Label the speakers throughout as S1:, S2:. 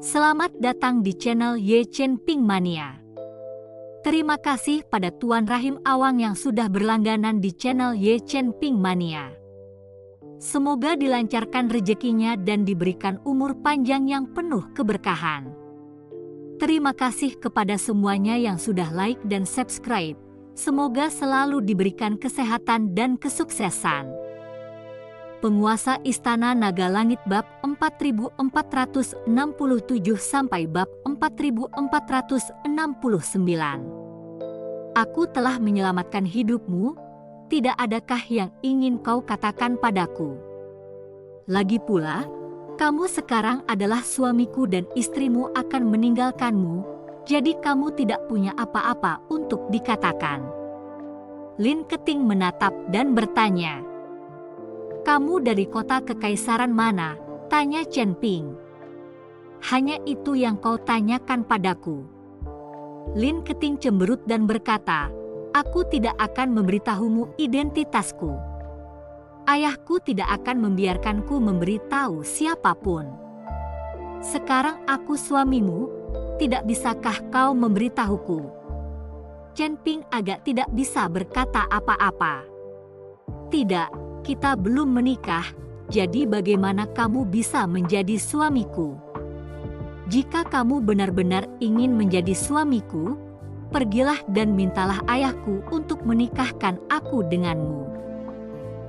S1: Selamat datang di channel Ye Chen Ping Mania. Terima kasih pada Tuan Rahim Awang yang sudah berlangganan di channel Ye Chen Ping Mania. Semoga dilancarkan rezekinya dan diberikan umur panjang yang penuh keberkahan. Terima kasih kepada semuanya yang sudah like dan subscribe. Semoga selalu diberikan kesehatan dan kesuksesan. Penguasa Istana Naga Langit bab 4467 sampai bab 4469. Aku telah menyelamatkan hidupmu, tidak adakah yang ingin kau katakan padaku? Lagi pula, kamu sekarang adalah suamiku dan istrimu akan meninggalkanmu, jadi kamu tidak punya apa-apa untuk dikatakan. Lin Keting menatap dan bertanya, "Kamu dari kota kekaisaran mana?" tanya Chen Ping. "Hanya itu yang kau tanyakan padaku." Lin Keting cemberut dan berkata, "Aku tidak akan memberitahumu identitasku. Ayahku tidak akan membiarkanku memberitahu siapapun. Sekarang aku suamimu, tidak bisakah kau memberitahuku?" Chen Ping agak tidak bisa berkata apa-apa. "Tidak. Kita belum menikah, jadi bagaimana kamu bisa menjadi suamiku? Jika kamu benar-benar ingin menjadi suamiku, pergilah dan mintalah ayahku untuk menikahkan aku denganmu.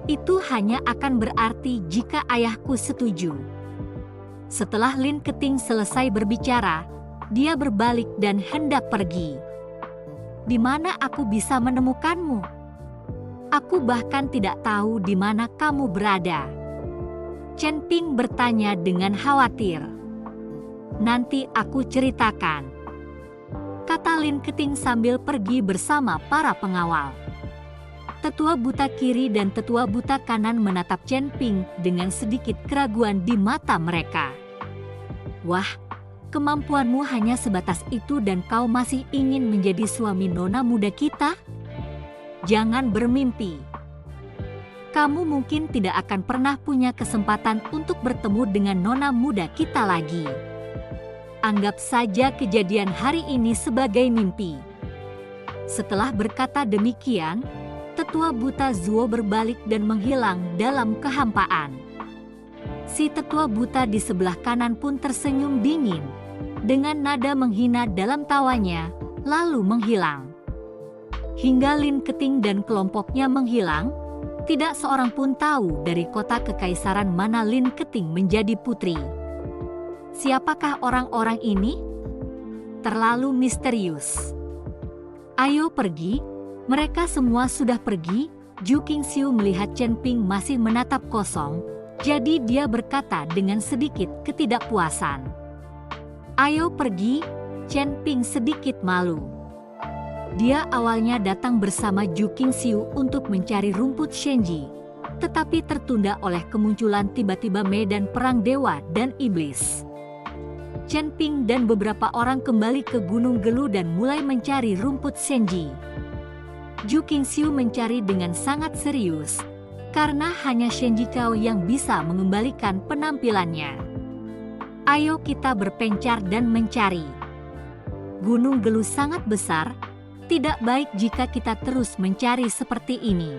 S1: Itu hanya akan berarti jika ayahku setuju." Setelah Lin Keting selesai berbicara, dia berbalik dan hendak pergi. "Di mana aku bisa menemukanmu? Aku bahkan tidak tahu di mana kamu berada." Chen Ping bertanya dengan khawatir. "Nanti aku ceritakan," kata Lin Keting sambil pergi bersama para pengawal. Tetua buta kiri dan tetua buta kanan menatap Chen Ping dengan sedikit keraguan di mata mereka. "Wah, kemampuanmu hanya sebatas itu dan kau masih ingin menjadi suami nona muda kita? Jangan bermimpi. Kamu mungkin tidak akan pernah punya kesempatan untuk bertemu dengan nona muda kita lagi. Anggap saja kejadian hari ini sebagai mimpi." Setelah berkata demikian, tetua buta Zuo berbalik dan menghilang dalam kehampaan. Si tetua buta di sebelah kanan pun tersenyum dingin, dengan nada menghina dalam tawanya, lalu menghilang. Hingga Lin Keting dan kelompoknya menghilang, tidak seorang pun tahu dari kota kekaisaran mana Lin Keting menjadi putri. Siapakah orang-orang ini? Terlalu misterius. "Ayo pergi." Mereka semua sudah pergi. Ju Qingxiu melihat Chen Ping masih menatap kosong, jadi dia berkata dengan sedikit ketidakpuasan. "Ayo pergi." Chen Ping sedikit malu. Dia awalnya datang bersama Ju Qingxiu untuk mencari rumput Shenji, tetapi tertunda oleh kemunculan tiba-tiba medan perang dewa dan iblis. Chen Ping dan beberapa orang kembali ke Gunung Gelu dan mulai mencari rumput Shenji. Ju Qingxiu mencari dengan sangat serius, karena hanya Shenji Cao yang bisa mengembalikan penampilannya. "Ayo kita berpencar dan mencari. Gunung Gelu sangat besar. Tidak baik jika kita terus mencari seperti ini.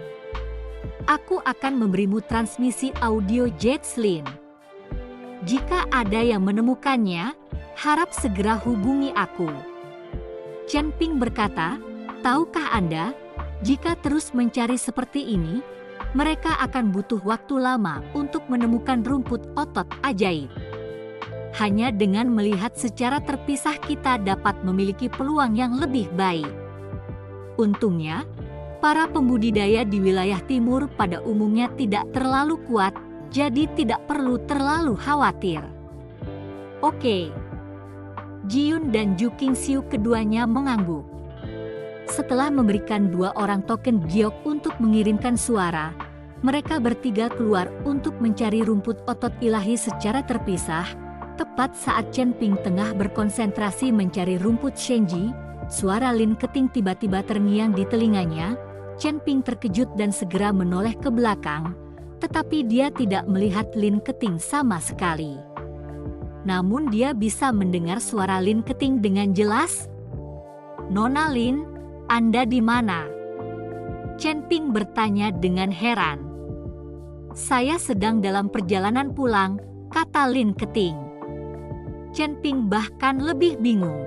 S1: Aku akan memberimu transmisi audio Jetslin. Jika ada yang menemukannya, harap segera hubungi aku." Chen Ping berkata, "Tahukah Anda, jika terus mencari seperti ini, mereka akan butuh waktu lama untuk menemukan rumput otot ajaib. Hanya dengan melihat secara terpisah kita dapat memiliki peluang yang lebih baik. Untungnya, para pembudidaya di wilayah timur pada umumnya tidak terlalu kuat, jadi tidak perlu terlalu khawatir." "Oke." Ji-yun dan Ju Qingxiu keduanya mengangguk. Setelah memberikan 2 orang token giok untuk mengirimkan suara, mereka bertiga keluar untuk mencari rumput otot ilahi secara terpisah. Tepat saat Chen Ping tengah berkonsentrasi mencari rumput Shenji, suara Lin Keting tiba-tiba terngiang di telinganya. Chen Ping terkejut dan segera menoleh ke belakang, tetapi dia tidak melihat Lin Keting sama sekali. namun dia bisa mendengar suara Lin Keting dengan jelas. "Nona Lin, Anda di mana?" Chen Ping bertanya dengan heran. "Saya sedang dalam perjalanan pulang," kata Lin Keting. Chen Ping bahkan lebih bingung.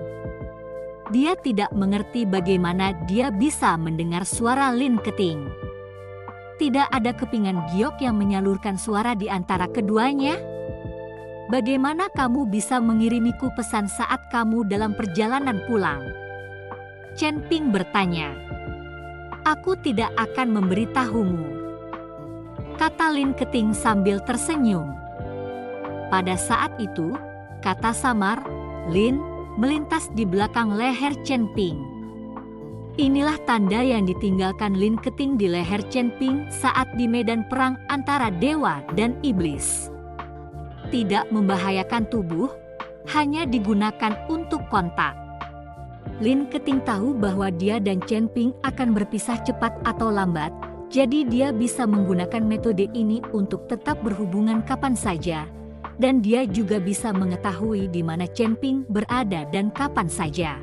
S1: Dia tidak mengerti bagaimana dia bisa mendengar suara Lin Keting. Tidak ada kepingan giok yang menyalurkan suara di antara keduanya. "Bagaimana kamu bisa mengirimiku pesan saat kamu dalam perjalanan pulang?" Chen Ping bertanya. "Aku tidak akan memberitahumu," kata Lin Keting sambil tersenyum. Pada saat itu, kata samar, "Lin," melintas di belakang leher Chen Ping. Inilah tanda yang ditinggalkan Lin Keting di leher Chen Ping saat di medan perang antara dewa dan iblis. Tidak membahayakan tubuh, hanya digunakan untuk kontak. Lin Keting tahu bahwa dia dan Chen Ping akan berpisah cepat atau lambat, jadi dia bisa menggunakan metode ini untuk tetap berhubungan kapan saja, dan dia juga bisa mengetahui di mana Chen Ping berada dan kapan saja.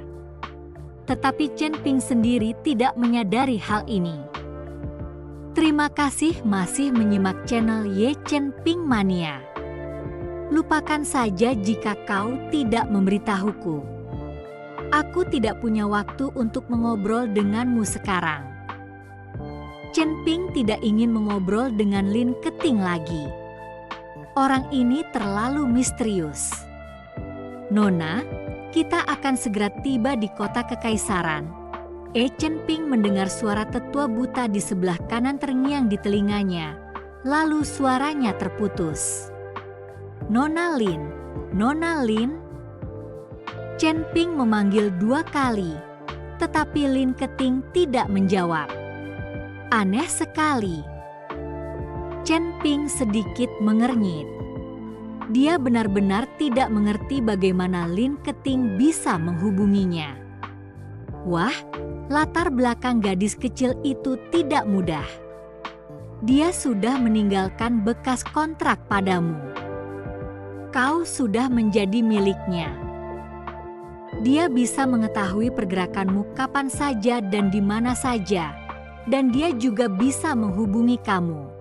S1: Tetapi Chen Ping sendiri tidak menyadari hal ini. Terima kasih masih menyimak channel Ye Chen Ping Mania. Lupakan saja jika kau tidak memberitahuku. Aku tidak punya waktu untuk mengobrol denganmu sekarang. Chen Ping tidak ingin mengobrol dengan Lin Keting lagi. Orang ini terlalu misterius. "Nona, kita akan segera tiba di kota kekaisaran." Chen Ping mendengar suara tetua buta di sebelah kanan terngiang di telinganya. Lalu suaranya terputus. "Nona Lin, Nona Lin." Chen Ping memanggil 2 kali, tetapi Lin Keting tidak menjawab. Aneh sekali. Chen Ping sedikit mengernyit. Dia benar-benar tidak mengerti bagaimana Lin Keting bisa menghubunginya. Wah, latar belakang gadis kecil itu tidak mudah. Dia sudah meninggalkan bekas kontrak padamu. Kau sudah menjadi miliknya. Dia bisa mengetahui pergerakanmu kapan saja dan di mana saja, dan dia juga bisa menghubungi kamu.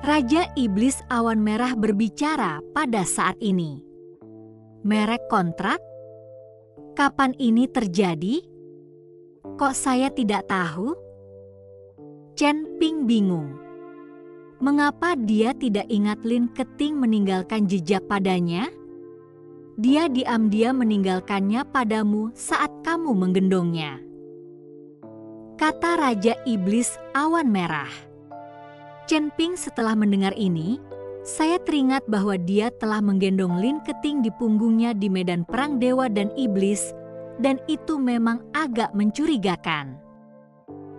S1: Raja Iblis Awan Merah berbicara pada saat ini. Merek kontrak? Kapan ini terjadi? Kok saya tidak tahu? Chen Ping bingung. Mengapa dia tidak ingat Lin Keting meninggalkan jejak padanya? Dia diam-diam meninggalkannya padamu saat kamu menggendongnya. Kata Raja Iblis Awan Merah. Chen Ping setelah mendengar ini, saya teringat bahwa dia telah menggendong Lin Keting di punggungnya di medan perang dewa dan iblis, dan itu memang agak mencurigakan.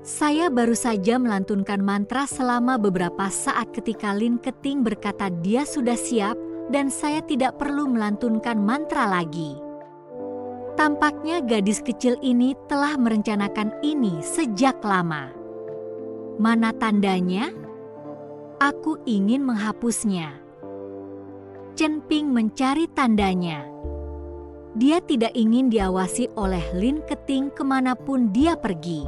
S1: Saya baru saja melantunkan mantra selama beberapa saat ketika Lin Keting berkata dia sudah siap dan saya tidak perlu melantunkan mantra lagi. Tampaknya gadis kecil ini telah merencanakan ini sejak lama. Mana tandanya? Aku ingin menghapusnya. Chen Ping mencari tandanya. Dia tidak ingin diawasi oleh Lin Keting kemanapun dia pergi.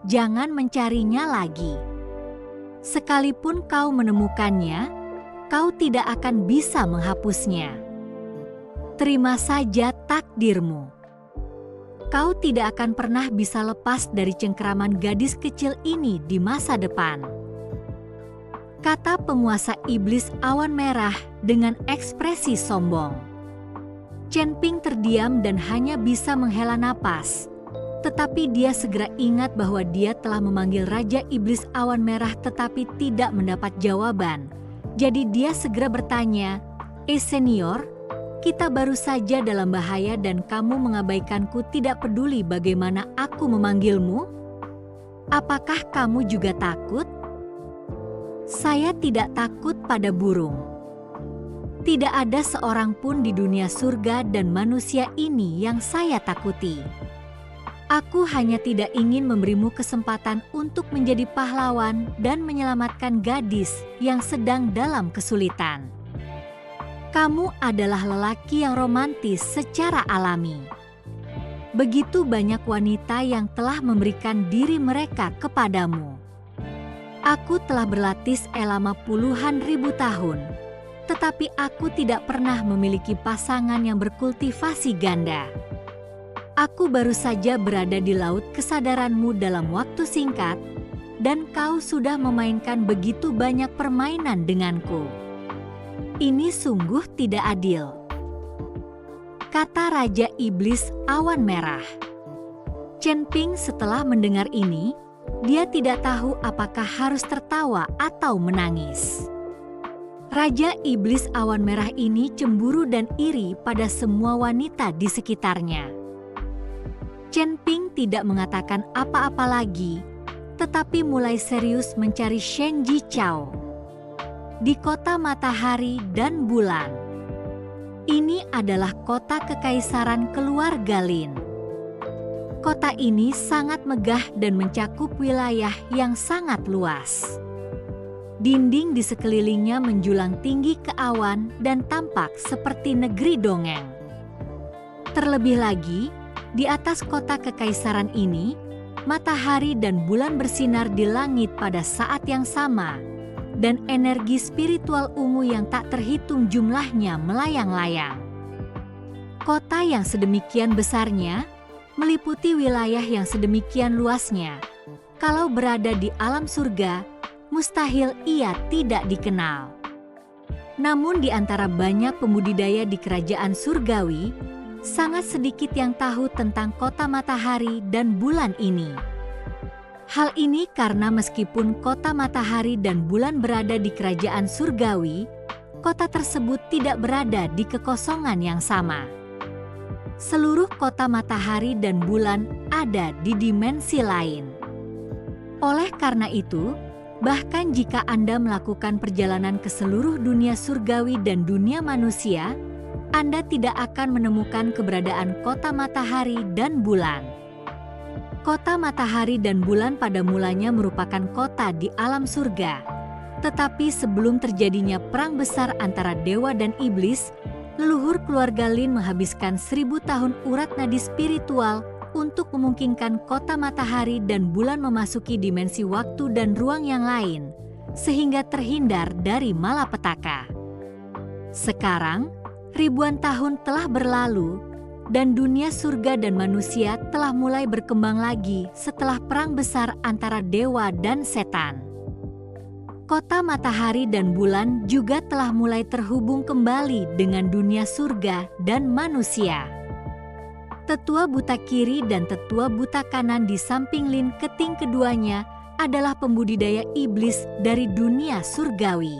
S1: Jangan mencarinya lagi. Sekalipun kau menemukannya, kau tidak akan bisa menghapusnya. Terima saja takdirmu. Kau tidak akan pernah bisa lepas dari cengkeraman gadis kecil ini di masa depan. Kata penguasa iblis awan merah dengan ekspresi sombong. Chen Ping terdiam dan hanya bisa menghela napas. Tetapi dia segera ingat bahwa dia telah memanggil Raja Iblis Awan Merah tetapi tidak mendapat jawaban. Jadi dia segera bertanya, senior, kita baru saja dalam bahaya dan kamu mengabaikanku tidak peduli bagaimana aku memanggilmu? Apakah kamu juga takut? Saya tidak takut pada burung. Tidak ada seorang pun di dunia surga dan manusia ini yang saya takuti. Aku hanya tidak ingin memberimu kesempatan untuk menjadi pahlawan dan menyelamatkan gadis yang sedang dalam kesulitan. Kamu adalah lelaki yang romantis secara alami. Begitu banyak wanita yang telah memberikan diri mereka kepadamu. Aku telah berlatih selama puluhan ribu tahun, tetapi aku tidak pernah memiliki pasangan yang berkultivasi ganda. Aku baru saja berada di laut kesadaranmu dalam waktu singkat, dan kau sudah memainkan begitu banyak permainan denganku. Ini sungguh tidak adil, kata Raja Iblis Awan Merah. Chen Ping setelah mendengar ini, dia tidak tahu apakah harus tertawa atau menangis. Raja Iblis Awan Merah ini cemburu dan iri pada semua wanita di sekitarnya. Chen Ping tidak mengatakan apa-apa lagi, tetapi mulai serius mencari Shen Ji Chao di kota matahari dan bulan. Ini adalah kota kekaisaran keluarga Lin. Kota ini sangat megah dan mencakup wilayah yang sangat luas. Dinding di sekelilingnya menjulang tinggi ke awan dan tampak seperti negeri dongeng. Terlebih lagi, di atas kota kekaisaran ini, matahari dan bulan bersinar di langit pada saat yang sama, dan energi spiritual ungu yang tak terhitung jumlahnya melayang-layang. Kota yang sedemikian besarnya, meliputi wilayah yang sedemikian luasnya, kalau berada di alam surga, mustahil ia tidak dikenal. Namun di antara banyak pembudidaya di kerajaan surgawi, sangat sedikit yang tahu tentang kota matahari dan bulan ini. Hal ini karena meskipun kota matahari dan bulan berada di kerajaan surgawi, kota tersebut tidak berada di kekosongan yang sama. Seluruh kota matahari dan bulan ada di dimensi lain. Oleh karena itu, bahkan jika Anda melakukan perjalanan ke seluruh dunia surgawi dan dunia manusia, Anda tidak akan menemukan keberadaan kota matahari dan bulan. Kota matahari dan bulan pada mulanya merupakan kota di alam surga. Tetapi sebelum terjadinya perang besar antara dewa dan iblis, leluhur keluarga Lin menghabiskan 1000 tahun urat nadi spiritual untuk memungkinkan kota matahari dan bulan memasuki dimensi waktu dan ruang yang lain, sehingga terhindar dari malapetaka. Sekarang, ribuan tahun telah berlalu, dan dunia surga dan manusia telah mulai berkembang lagi setelah perang besar antara dewa dan setan. Kota matahari dan bulan juga telah mulai terhubung kembali dengan dunia surga dan manusia. Tetua buta kiri dan tetua buta kanan di samping Lin Keting keduanya adalah pembudidaya iblis dari dunia surgawi.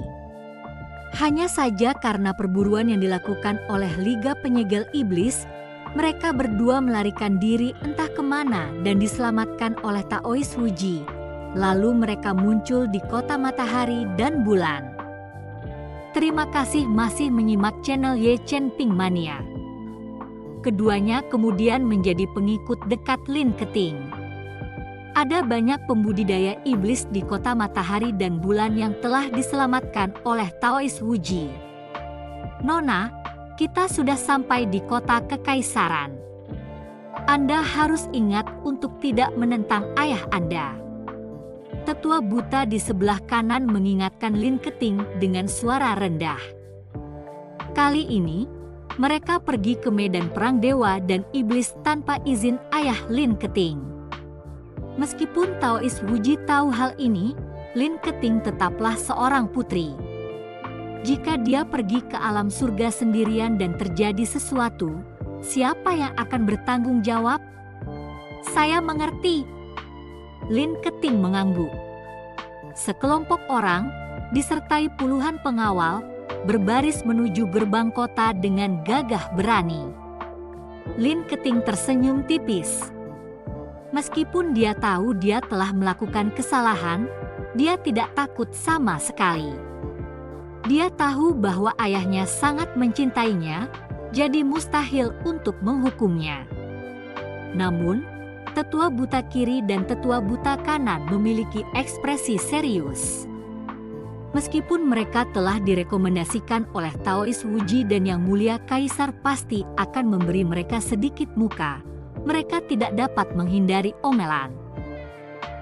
S1: Hanya saja karena perburuan yang dilakukan oleh Liga Penyegel Iblis, mereka berdua melarikan diri entah kemana dan diselamatkan oleh Taois Wuji. Lalu mereka muncul di kota matahari dan bulan. Terima kasih masih menyimak channel Ye Chen Ping Mania. Keduanya kemudian menjadi pengikut dekat Lin Keting. Ada banyak pembudidaya iblis di kota matahari dan bulan yang telah diselamatkan oleh Taois Wuji. Nona, kita sudah sampai di kota kekaisaran. Anda harus ingat untuk tidak menentang ayah Anda. Tetua buta di sebelah kanan mengingatkan Lin Keting dengan suara rendah. Kali ini, mereka pergi ke medan perang dewa dan iblis tanpa izin ayah Lin Keting. Meskipun Taois Wuji tahu hal ini, Lin Keting tetaplah seorang putri. Jika dia pergi ke alam surga sendirian dan terjadi sesuatu, siapa yang akan bertanggung jawab? Saya mengerti. Lin Keting mengangguk. Sekelompok orang, disertai puluhan pengawal, berbaris menuju gerbang kota dengan gagah berani. Lin Keting tersenyum tipis. Meskipun dia tahu dia telah melakukan kesalahan, dia tidak takut sama sekali. Dia tahu bahwa ayahnya sangat mencintainya, jadi mustahil untuk menghukumnya. Namun, tetua buta kiri dan tetua buta kanan memiliki ekspresi serius. Meskipun mereka telah direkomendasikan oleh Taois Wuji dan Yang Mulia Kaisar pasti akan memberi mereka sedikit muka, mereka tidak dapat menghindari omelan.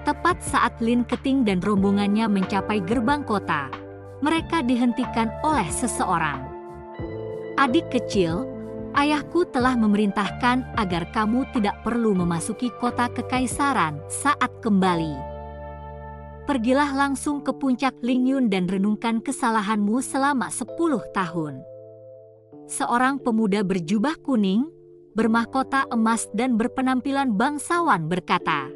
S1: Tepat saat Lin Keting dan rombongannya mencapai gerbang kota, mereka dihentikan oleh seseorang. "Adik kecil, ayahku telah memerintahkan agar kamu tidak perlu memasuki kota kekaisaran saat kembali. Pergilah langsung ke puncak Lingyun dan renungkan kesalahanmu selama 10 tahun." Seorang pemuda berjubah kuning, bermahkota emas dan berpenampilan bangsawan berkata.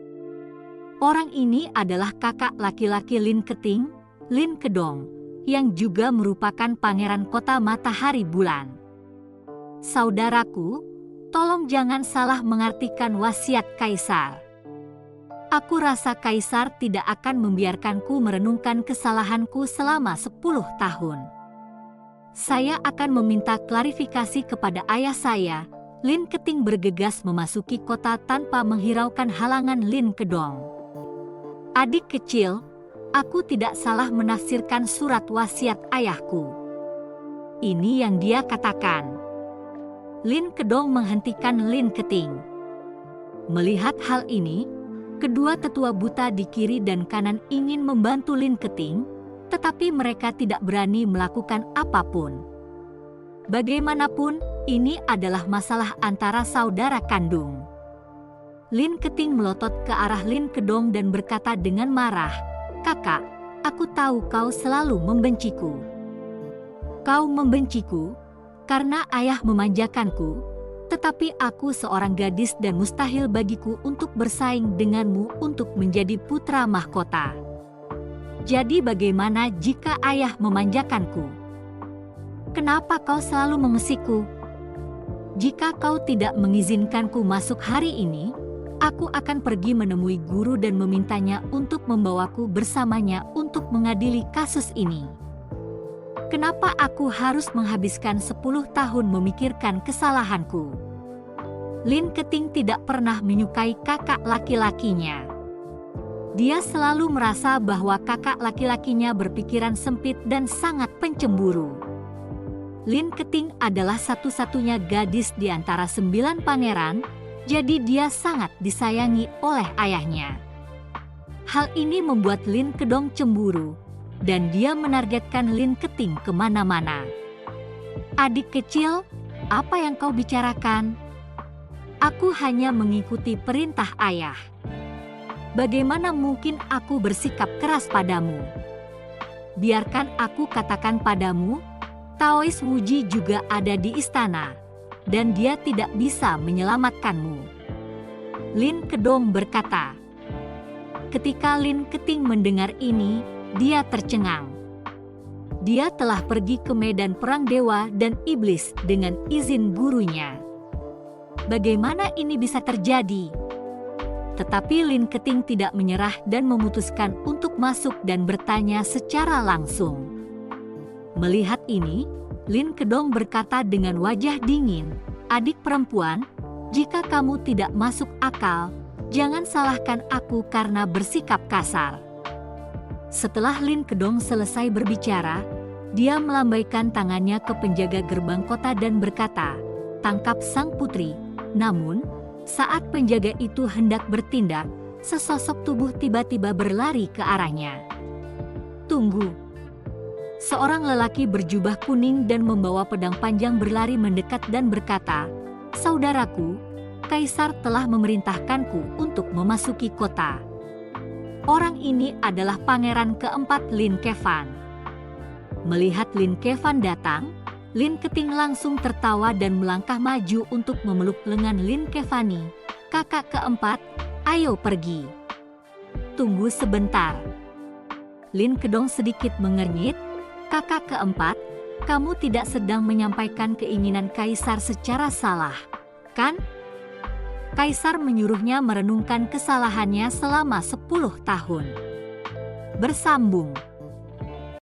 S1: Orang ini adalah kakak laki-laki Lin Keting, Lin Kedong, yang juga merupakan pangeran kota matahari bulan. "Saudaraku, tolong jangan salah mengartikan wasiat kaisar. Aku rasa kaisar tidak akan membiarkanku merenungkan kesalahanku selama 10 tahun. Saya akan meminta klarifikasi kepada ayah saya." Lin Keting bergegas memasuki kota tanpa menghiraukan halangan Lin Kedong. "Adik kecil, aku tidak salah menafsirkan surat wasiat ayahku. Ini yang dia katakan." Lin Kedong menghentikan Lin Keting. Melihat hal ini, kedua tetua buta di kiri dan kanan ingin membantu Lin Keting, tetapi mereka tidak berani melakukan apapun. Bagaimanapun, ini adalah masalah antara saudara kandung. Lin Keting melotot ke arah Lin Kedong dan berkata dengan marah, "Kakak, aku tahu kau selalu membenciku. Kau membenciku karena ayah memanjakanku, tetapi aku seorang gadis dan mustahil bagiku untuk bersaing denganmu untuk menjadi putra mahkota. Jadi bagaimana jika ayah memanjakanku? Kenapa kau selalu memesiku? Jika kau tidak mengizinkanku masuk hari ini, aku akan pergi menemui guru dan memintanya untuk membawaku bersamanya untuk mengadili kasus ini. Kenapa aku harus menghabiskan 10 tahun memikirkan kesalahanku?" Lin Keting tidak pernah menyukai kakak laki-lakinya. Dia selalu merasa bahwa kakak laki-lakinya berpikiran sempit dan sangat pencemburu. Lin Keting adalah satu-satunya gadis di antara 9 pangeran, jadi dia sangat disayangi oleh ayahnya. Hal ini membuat Lin Kedong cemburu, dan dia menargetkan Lin Keting kemana-mana. "Adik kecil, apa yang kau bicarakan? Aku hanya mengikuti perintah ayah. Bagaimana mungkin aku bersikap keras padamu? Biarkan aku katakan padamu, Taois Wuji juga ada di istana, dan dia tidak bisa menyelamatkanmu." Lin Kedong berkata. Ketika Lin Keting mendengar ini, dia tercengang. Dia telah pergi ke medan perang dewa dan iblis dengan izin gurunya. Bagaimana ini bisa terjadi? Tetapi Lin Keting tidak menyerah dan memutuskan untuk masuk dan bertanya secara langsung. Melihat ini, Lin Kedong berkata dengan wajah dingin, "Adik perempuan, jika kamu tidak masuk akal, jangan salahkan aku karena bersikap kasar." Setelah Lin Kedong selesai berbicara, dia melambaikan tangannya ke penjaga gerbang kota dan berkata, "Tangkap sang putri." Namun, saat penjaga itu hendak bertindak, sesosok tubuh tiba-tiba berlari ke arahnya. "Tunggu!" Seorang lelaki berjubah kuning dan membawa pedang panjang berlari mendekat dan berkata, "Saudaraku, Kaisar telah memerintahkanku untuk memasuki kota." Orang ini adalah Pangeran keempat Lin Kevan. Melihat Lin Kevan datang, Lin Keting langsung tertawa dan melangkah maju untuk memeluk lengan Lin Kevani. "Kakak keempat, ayo pergi." "Tunggu sebentar." Lin Kedong sedikit mengernyit. "Kakak keempat, kamu tidak sedang menyampaikan keinginan Kaisar secara salah, kan? Kaisar menyuruhnya merenungkan kesalahannya selama 10 tahun. Bersambung.